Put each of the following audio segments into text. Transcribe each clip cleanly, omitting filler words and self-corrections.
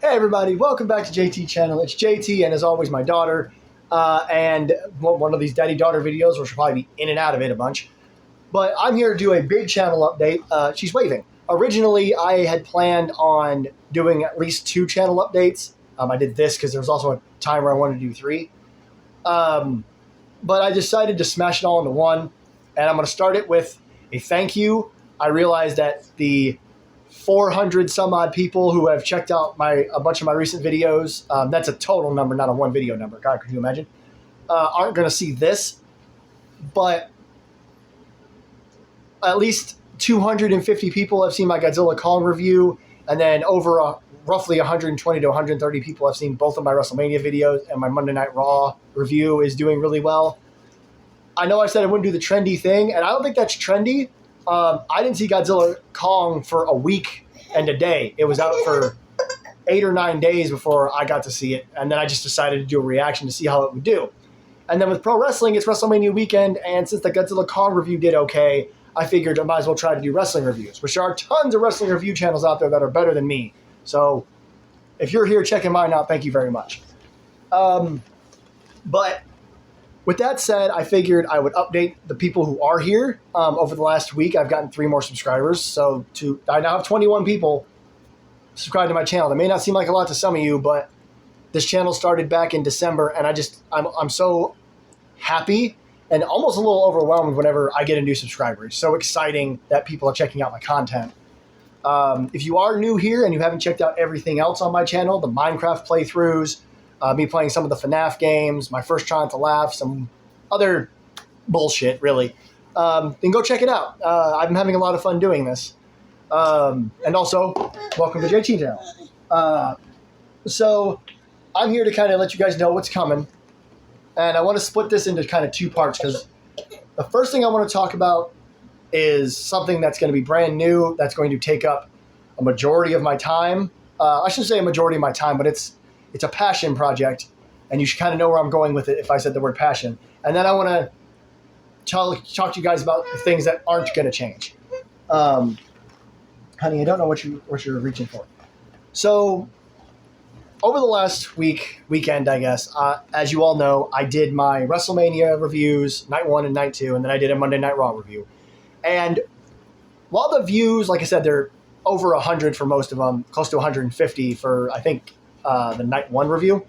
Hey everybody, welcome back to JT channel. It's JT and as always my daughter and one of these daddy-daughter videos, which will probably be in and out of it a bunch. But I'm here to do a big channel update. She's waving. Originally, I had planned on doing at least 2 channel updates. I did this because there was also a time where I wanted to do 3. But I decided to smash it all into one, and I'm going to start it with a thank you. I realized that the 400 some odd people who have checked out a bunch of my recent videos, that's a total number, not a one video number, God, could you imagine, aren't going to see this, but at least 250 people have seen my Godzilla Kong review, and then over roughly 120 to 130 people have seen both of my WrestleMania videos, and my Monday Night Raw review is doing really well. I know I said I wouldn't do the trendy thing, and I don't think that's trendy. I didn't see Godzilla Kong for a week and a day. It was out for 8 or 9 days before I got to see it, and then I just decided to do a reaction to see how it would do. And then with pro wrestling, it's WrestleMania weekend, and since the Godzilla Kong review did okay, I figured I might as well try to do wrestling reviews, which there are tons of wrestling review channels out there that are better than me. So if you're here checking mine out, thank you very much. But with that said, I figured I would update the people who are here. Over the last week, I've gotten 3 more subscribers. So I now have 21 people subscribed to my channel. That may not seem like a lot to some of you, but this channel started back in December, and I'm so happy and almost a little overwhelmed whenever I get a new subscriber. It's so exciting that people are checking out my content. If you are new here and you haven't checked out everything else on my channel, the Minecraft playthroughs, me playing some of the FNAF games, my first Trying to Laugh, some other bullshit, really, then go check it out. I'm having a lot of fun doing this. And also, welcome to JT channel. So I'm here to kind of let you guys know what's coming. And I want to split this into kind of 2 parts, because the first thing I want to talk about is something that's going to be brand new, that's going to take up a majority of my time. I shouldn't say a majority of my time, but it's a passion project, and you should kind of know where I'm going with it if I said the word passion. And then I want to talk to you guys about the things that aren't going to change. Honey, I don't know what you're reaching for. So over the last weekend, I guess, as you all know, I did my WrestleMania reviews, Night 1 and Night 2, and then I did a Monday Night Raw review. And while the views, like I said, they're over 100 for most of them, close to 150 for, I think, the Night 1 review,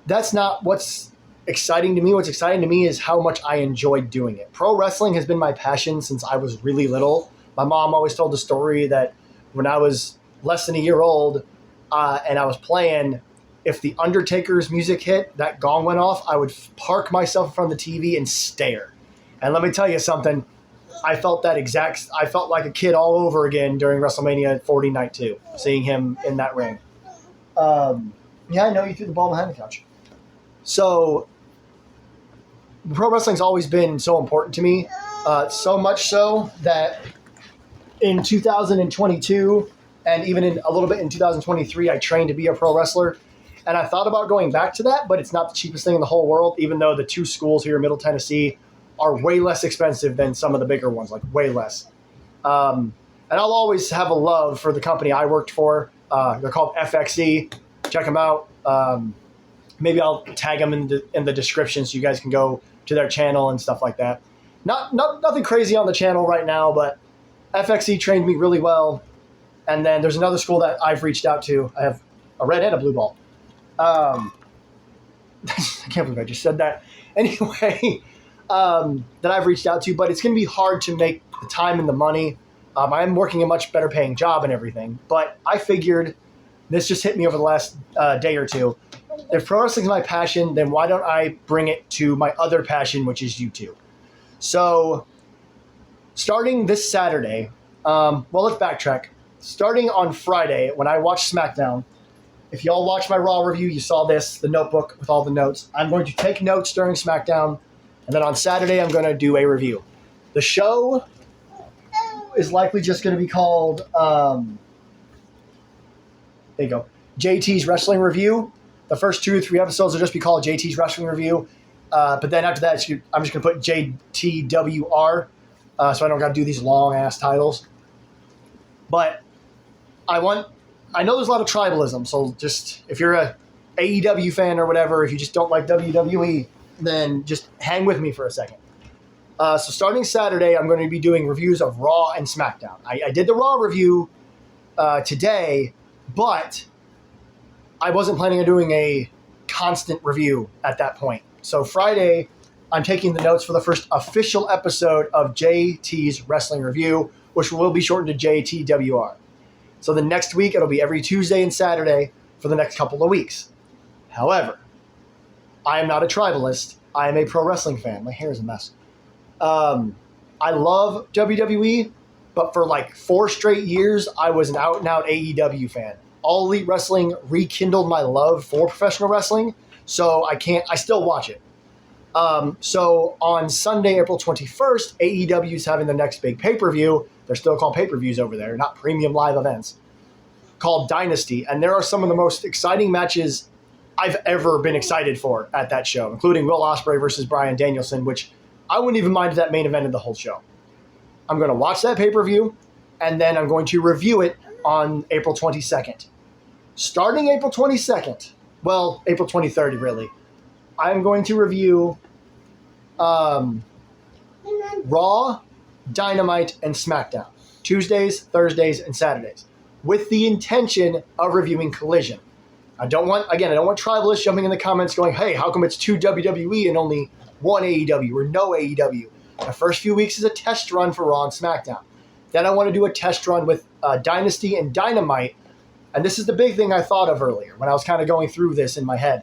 that's not what's exciting to me. What's exciting to me is how much I enjoyed doing it. Pro wrestling has been my passion since I was really little. My mom always told the story that when I was less than a year old and I was playing, if the Undertaker's music hit, that gong went off, I would park myself in front of the TV and stare. And let me tell you something, I felt like a kid all over again during WrestleMania 40 Night 2, seeing him in that ring. Yeah, I know you threw the ball behind the couch. So pro wrestling's always been so important to me, so much so that in 2022 and even in a little bit in 2023, I trained to be a pro wrestler. And I thought about going back to that, but it's not the cheapest thing in the whole world, even though the 2 schools here in Middle Tennessee are way less expensive than some of the bigger ones, like way less. And I'll always have a love for the company I worked for. They're called FXE. Check them out. Maybe I'll tag them in the description so you guys can go to their channel and stuff like that. Nothing crazy on the channel right now, but FXE trained me really well. And then there's another school that I've reached out to. I have a red and a blue ball. I can't believe I just said that. Anyway, that I've reached out to, but it's going to be hard to make the time and the money. I'm working a much better paying job and everything, but I figured, this just hit me over the last day or 2. If pro wrestling is my passion, then why don't I bring it to my other passion, which is YouTube? So starting this Saturday, let's backtrack. Starting on Friday, when I watched SmackDown, if y'all watched my Raw review, you saw this, the notebook with all the notes. I'm going to take notes during SmackDown, and then on Saturday, I'm going to do a review. The show is likely just going to be called, there you go, JT's Wrestling Review. The first 2 or 3 episodes will just be called JT's Wrestling Review. But then after that, I'm just going to put JTWR, so I don't got to do these long-ass titles. But I want I know there's a lot of tribalism, so just if you're a AEW fan or whatever, if you just don't like WWE, then just hang with me for a second. So starting Saturday, I'm going to be doing reviews of Raw and SmackDown. I did the Raw review today, but I wasn't planning on doing a constant review at that point. So Friday, I'm taking the notes for the first official episode of JT's Wrestling Review, which will be shortened to JTWR. So the next week, it'll be every Tuesday and Saturday for the next couple of weeks. However, I am not a tribalist. I am a pro wrestling fan. My hair is a mess. I love WWE, but for like 4 straight years, I was an out-and-out AEW fan. All Elite Wrestling rekindled my love for professional wrestling, so I still watch it. So on Sunday, April 21st, AEW is having their next big pay-per-view. They're still called pay-per-views over there, not premium live events, called Dynasty. And there are some of the most exciting matches I've ever been excited for at that show, including Will Ospreay versus Bryan Danielson, which I wouldn't even mind if that main evented the whole show. I'm going to watch that pay-per-view, and then I'm going to review it on April 22nd. Starting April 22nd, well, April 23rd, really, I'm going to review Raw, Dynamite, and SmackDown. Tuesdays, Thursdays, and Saturdays, with the intention of reviewing Collision. I don't want tribalists jumping in the comments going, hey, how come it's 2 WWE and only 1 AEW or no AEW? The first few weeks is a test run for Raw and SmackDown. Then I want to do a test run with Dynasty and Dynamite. And this is the big thing I thought of earlier when I was kind of going through this in my head.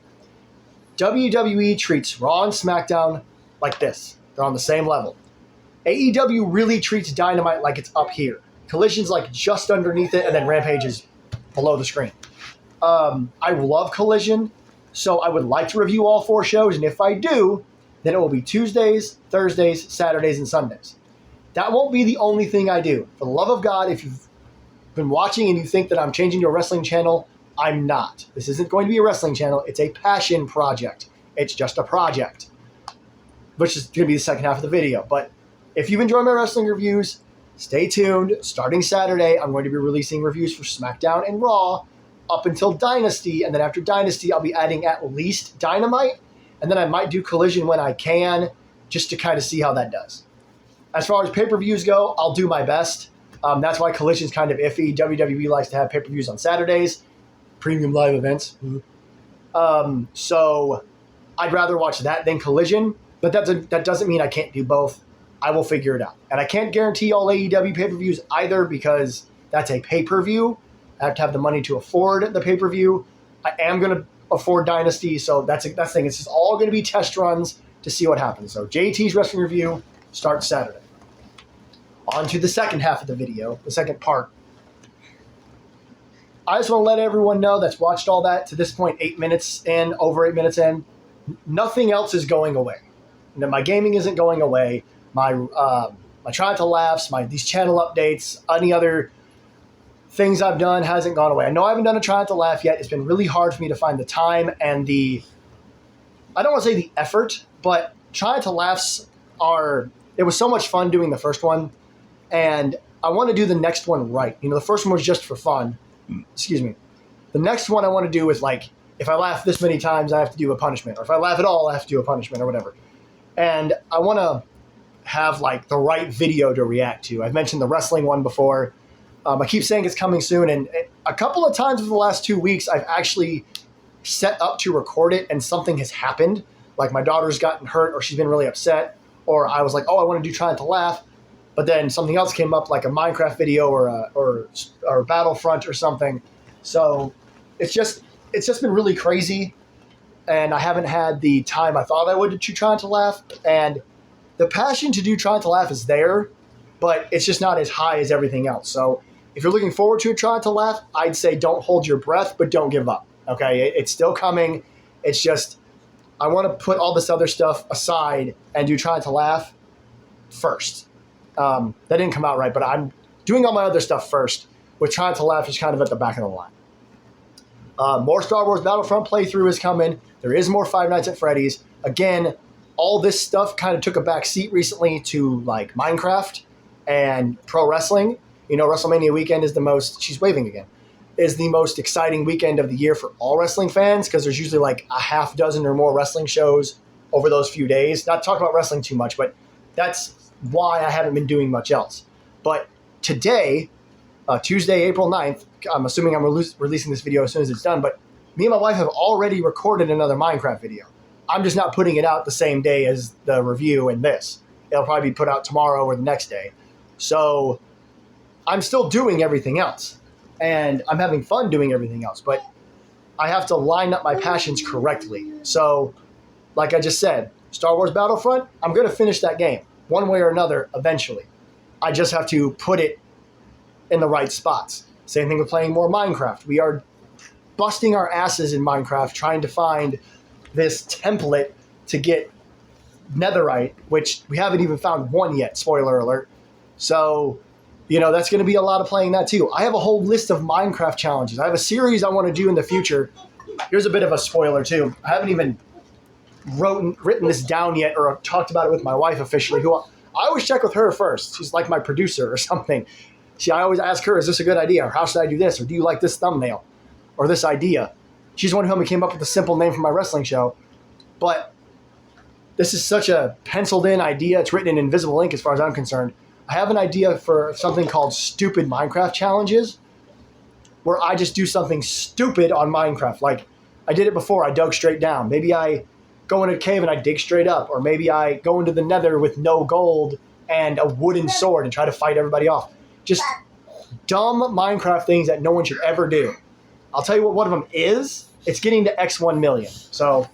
WWE treats Raw and SmackDown like this. They're on the same level. AEW really treats Dynamite like it's up here. Collision's like just underneath it, and then Rampage is below the screen. I love Collision, so I would like to review all 4 shows, and if I do, then it will be Tuesdays, Thursdays, Saturdays, and Sundays. That won't be the only thing I do. For the love of God, if you've been watching and you think that I'm changing to a wrestling channel, I'm not. This isn't going to be a wrestling channel. It's a passion project. It's just a project, which is going to be the second half of the video. But if you've enjoyed my wrestling reviews, stay tuned. Starting Saturday, I'm going to be releasing reviews for SmackDown and Raw up until Dynasty. And then after Dynasty, I'll be adding at least Dynamite. And then I might do Collision when I can, just to kind of see how that does. As far as pay-per-views go, I'll do my best. That's why Collision's kind of iffy. WWE likes to have pay-per-views on Saturdays. Premium live events. So I'd rather watch that than Collision. But that doesn't mean I can't do both. I will figure it out. And I can't guarantee all AEW pay-per-views either because that's a pay-per-view. I have to have the money to afford the pay-per-view. I am going to afford Dynasty, so that's the thing. It's just all going to be test runs to see what happens. So JT's Wrestling Review starts Saturday. On to the second half of the video, the second part. I just want to let everyone know that's watched all that to this point, over 8 minutes in, nothing else is going away. My gaming isn't going away. My trying to laughs, these channel updates, any other things I've done hasn't gone away. I know I haven't done a trying to laugh yet. It's been really hard for me to find the time and I don't want to say the effort, but trying to laughs it was so much fun doing the first one, and I want to do the next one right. The first one was just for fun. Excuse me. The next one I want to do is like, if I laugh this many times, I have to do a punishment, or if I laugh at all, I have to do a punishment or whatever. And I want to have like the right video to react to. I've mentioned the wrestling one before. I keep saying it's coming soon, and a couple of times over the last 2 weeks, I've actually set up to record it, and something has happened. Like my daughter's gotten hurt, or she's been really upset, or I was like, oh, I want to do Trying to Laugh, but then something else came up, like a Minecraft video or Battlefront or something. So it's just been really crazy, and I haven't had the time I thought I would to Trying to Laugh, and the passion to do Trying to Laugh is there, but it's just not as high as everything else. So if you're looking forward to Trying to Laugh, I'd say don't hold your breath, but don't give up. Okay, it's still coming. It's just I want to put all this other stuff aside and do Trying to Laugh first. That didn't come out right, but I'm doing all my other stuff first, with Trying to Laugh is kind of at the back of the line. More Star Wars Battlefront playthrough is coming. There is more Five Nights at Freddy's. Again, all this stuff kind of took a back seat recently to like Minecraft and pro wrestling. WrestleMania weekend is the most, she's waving again, is the most exciting weekend of the year for all wrestling fans because there's usually like a half dozen or more wrestling shows over those few days. Not to talk about wrestling too much, but that's why I haven't been doing much else. But today, Tuesday, April 9th, I'm assuming I'm releasing this video as soon as it's done, but me and my wife have already recorded another Minecraft video. I'm just not putting it out the same day as the review and this. It'll probably be put out tomorrow or the next day. So I'm still doing everything else. And I'm having fun doing everything else. But I have to line up my passions correctly. So, like I just said, Star Wars Battlefront, I'm going to finish that game one way or another eventually. I just have to put it in the right spots. Same thing with playing more Minecraft. We are busting our asses in Minecraft trying to find this template to get netherite, which we haven't even found one yet, spoiler alert. So, that's going to be a lot of playing that too. I have a whole list of Minecraft challenges. I have a series I want to do in the future. Here's a bit of a spoiler too. I haven't even written this down yet or talked about it with my wife officially, who I always check with her first. She's like my producer or something. I always ask her, is this a good idea? Or how should I do this? Or do you like this thumbnail? Or this idea? She's the one who helped me came up with a simple name for my wrestling show. But this is such a penciled-in idea. It's written in invisible ink as far as I'm concerned. I have an idea for something called Stupid Minecraft Challenges, where I just do something stupid on Minecraft. Like, I did it before. I dug straight down. Maybe I go in a cave and I dig straight up. Or maybe I go into the nether with no gold and a wooden sword and try to fight everybody off. Just dumb Minecraft things that no one should ever do. I'll tell you what one of them is. It's getting to X1 million. So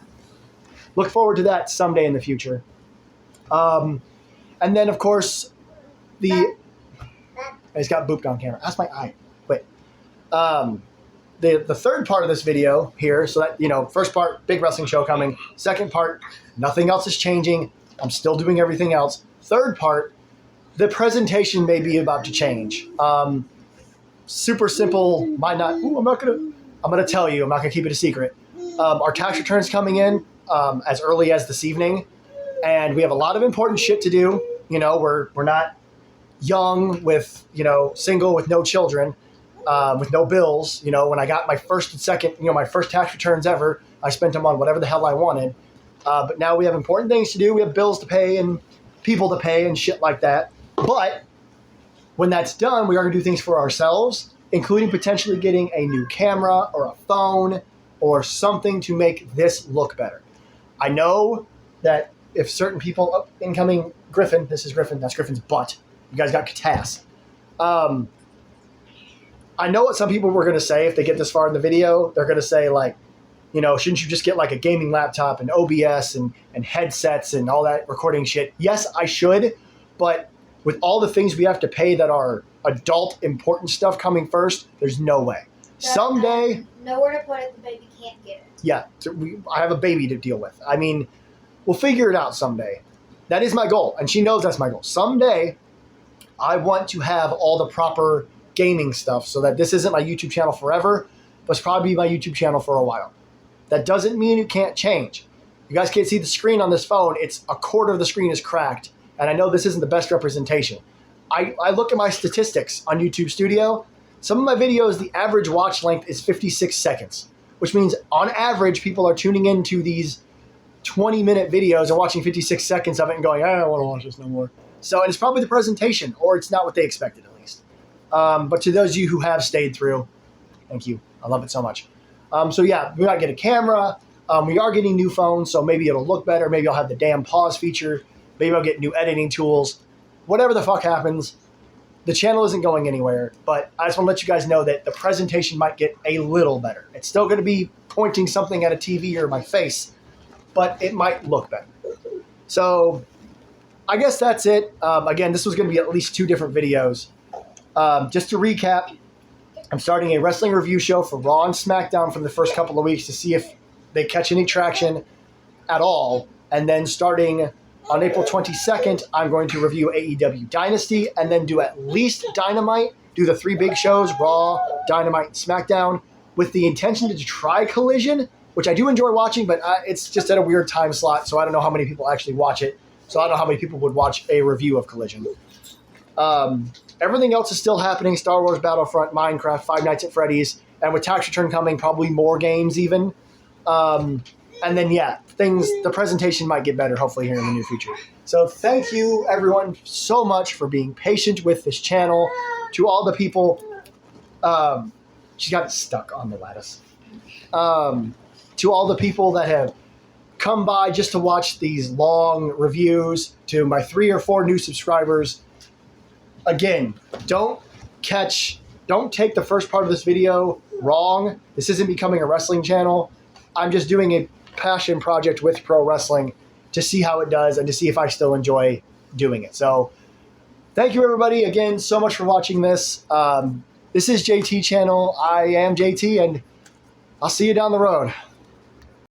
look forward to that someday in the future. And then, of course, I just got booped on camera. That's my eye. Wait. The third part of this video here, so that, first part, big wrestling show coming. Second part, nothing else is changing. I'm still doing everything else. Third part, the presentation may be about to change. Super simple, might not. I'm going to tell you. I'm not going to keep it a secret. Our tax return's coming in as early as this evening, and we have a lot of important shit to do. We're not young with single with no children, with no bills. When I got my first and second, my first tax returns ever, I spent them on whatever the hell I wanted. But now we have important things to do. We have bills to pay and people to pay and shit like that. But when that's done, we are going to do things for ourselves, including potentially getting a new camera or a phone or something to make this look better. I know that if certain people, incoming Griffin, this is Griffin, that's Griffin's butt. You guys got Katas. I know what some people were going to say if they get this far in the video. They're going to say, like, shouldn't you just get like a gaming laptop and OBS and headsets and all that recording shit? Yes, I should, but with all the things we have to pay that are adult important stuff coming first, there's no way. Someday... Nowhere to put it, the baby can't get it. Yeah, I have a baby to deal with. I mean, we'll figure it out someday. That is my goal, and she knows that's my goal. Someday, I want to have all the proper gaming stuff so that this isn't my YouTube channel forever, but it's probably my YouTube channel for a while. That doesn't mean it can't change. You guys can't see the screen on this phone. It's a quarter of the screen is cracked, and I know this isn't the best representation. I look at my statistics on YouTube Studio. Some of my videos, the average watch length is 56 seconds, which means on average, people are tuning into these 20-minute videos and watching 56 seconds of it and going, I don't want to watch this no more. So it's probably the presentation, or it's not what they expected at least. But to those of you who have stayed through, thank you. I love it so much. So yeah, we might get a camera. We are getting new phones, so maybe it'll look better. Maybe I'll have the damn pause feature. Maybe I'll get new editing tools. Whatever the fuck happens, the channel isn't going anywhere. But I just want to let you guys know that the presentation might get a little better. It's still going to be pointing something at a TV or my face, but it might look better. So I guess that's it. Again, this was going to be at least 2 different videos. Just to recap, I'm starting a wrestling review show for Raw and SmackDown for the first couple of weeks to see if they catch any traction at all. And then starting on April 22nd, I'm going to review AEW Dynasty and then do at least Dynamite, do the 3 big shows, Raw, Dynamite, and SmackDown, with the intention to try Collision, which I do enjoy watching, but it's just at a weird time slot, so I don't know how many people actually watch it. So I don't know how many people would watch a review of Collision. Everything else is still happening. Star Wars Battlefront, Minecraft, Five Nights at Freddy's, And with tax return coming, probably more games even. And then, yeah, the presentation might get better hopefully here in the near future. So thank you, everyone, so much for being patient with this channel. To all the people, she got stuck on the lattice. To all the people that have come by just to watch these long reviews, to my 3 or 4 new subscribers, again, don't take the first part of this video wrong. This isn't becoming a wrestling channel. I'm just doing a passion project with pro wrestling to see how it does and to see if I still enjoy doing it. So thank you, everybody, again, so much for watching this. This is JT Channel. I am JT, and I'll see you down the road.